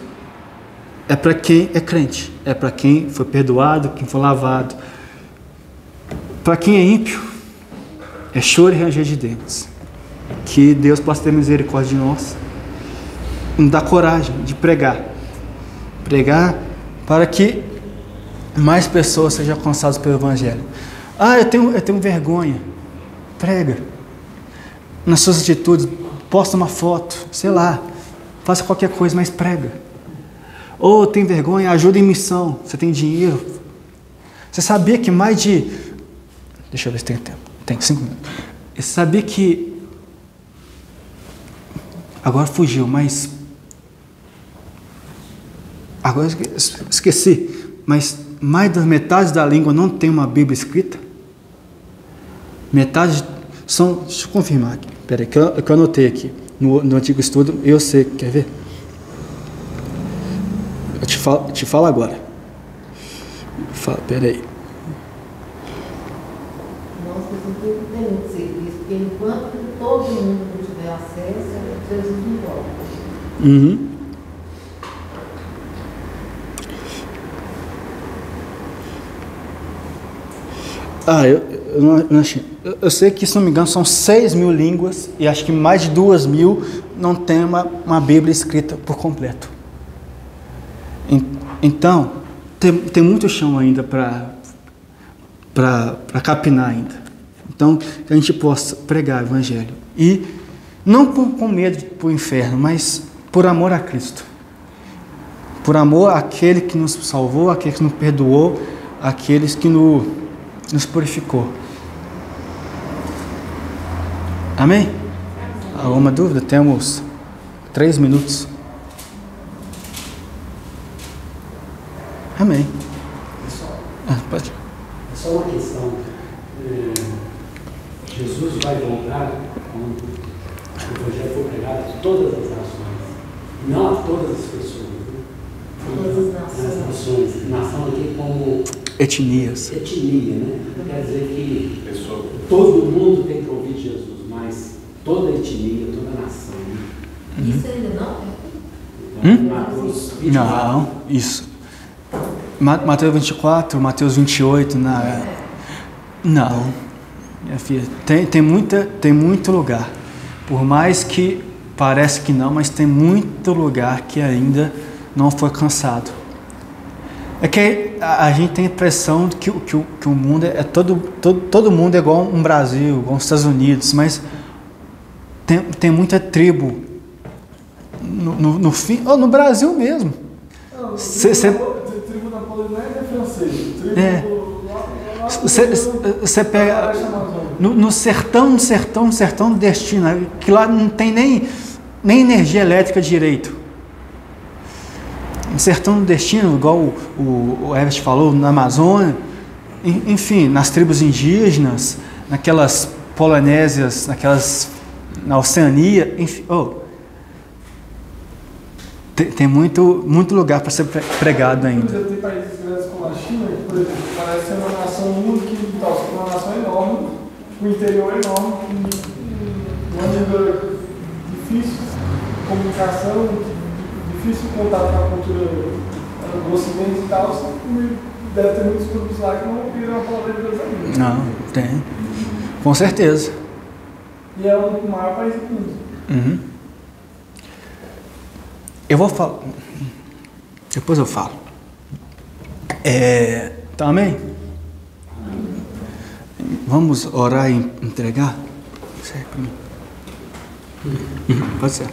é para quem é crente, é para quem foi perdoado, quem foi lavado. Para quem é ímpio, é choro e ranger de dentes. Que Deus possa ter misericórdia de nós, nos dá coragem de pregar para que mais pessoas sejam alcançadas pelo Evangelho. Eu tenho vergonha. Prega. Nas suas atitudes, posta uma foto, sei lá, faça qualquer coisa, mas prega. Ou tem vergonha, ajuda em missão. Você tem dinheiro. Você sabia que mais de... Deixa eu ver se tem tempo. Tem 5 minutos. Você sabia que Agora fugiu, mas... Agora esqueci. Mas mais da metade da língua não tem uma Bíblia escrita? Metade são... Deixa eu confirmar aqui. Espera aí, que eu anotei aqui. No antigo estudo, eu sei. Quer ver? Eu te falo agora. Espera aí. Nós precisamos ter muito serviço, porque enquanto todo mundo não tiver acesso, Jesus não volta. Uhum. Eu não achei. Eu sei que, se não me engano, são 6.000 línguas e acho que mais de 2.000 não tem uma Bíblia escrita por completo. Então, tem muito chão ainda para capinar ainda. Então, que a gente possa pregar o Evangelho. E não com medo de ir para o inferno, mas por amor a Cristo. Por amor àquele que nos salvou, àquele que nos perdoou, àqueles que nos purificou. Amém? Alguma dúvida? Temos 3 minutos. Amém. Pode. É só uma questão. Jesus vai voltar quando o Evangelho for pregado a todas as nações, não a todas as pessoas. Todas as nações. As nações. Nação aqui como Etnias. etnia, né? Quer dizer que todo mundo tem que ouvir Jesus, mas toda etnia, toda nação. Né? Isso ainda não é? Mateus 24. Não, isso. Mateus 24, Mateus 28, não. Minha filha, tem muito lugar. Por mais que parece que não, mas tem muito lugar que ainda não foi alcançado. É que a gente tem a impressão de que o mundo é todo mundo é igual um Brasil, igual os Estados Unidos, mas tem muita tribo no Brasil mesmo. Tribo da Polinésia é francês. Você pega no sertão do destino, que lá não tem nem energia elétrica direito. No sertão do destino, igual o Everest falou, na Amazônia, enfim, nas tribos indígenas, naquelas Polinésias, na Oceania, enfim, tem muito lugar para ser pregado ainda. Tem países grandes como a China, que, por exemplo, parece ser uma nação muito que uma nação enorme, com o interior enorme, com uma língua difícil, comunicação, difícil contato com a cultura do Ocidente e tal. Deve ter muitos grupos lá que não ouviram a palavra de Deus ainda. Não, tem. Com certeza. E é o maior país do mundo. Uhum. Eu vou falar. Depois eu falo. Tá, amém? Vamos orar e entregar? Pode ser.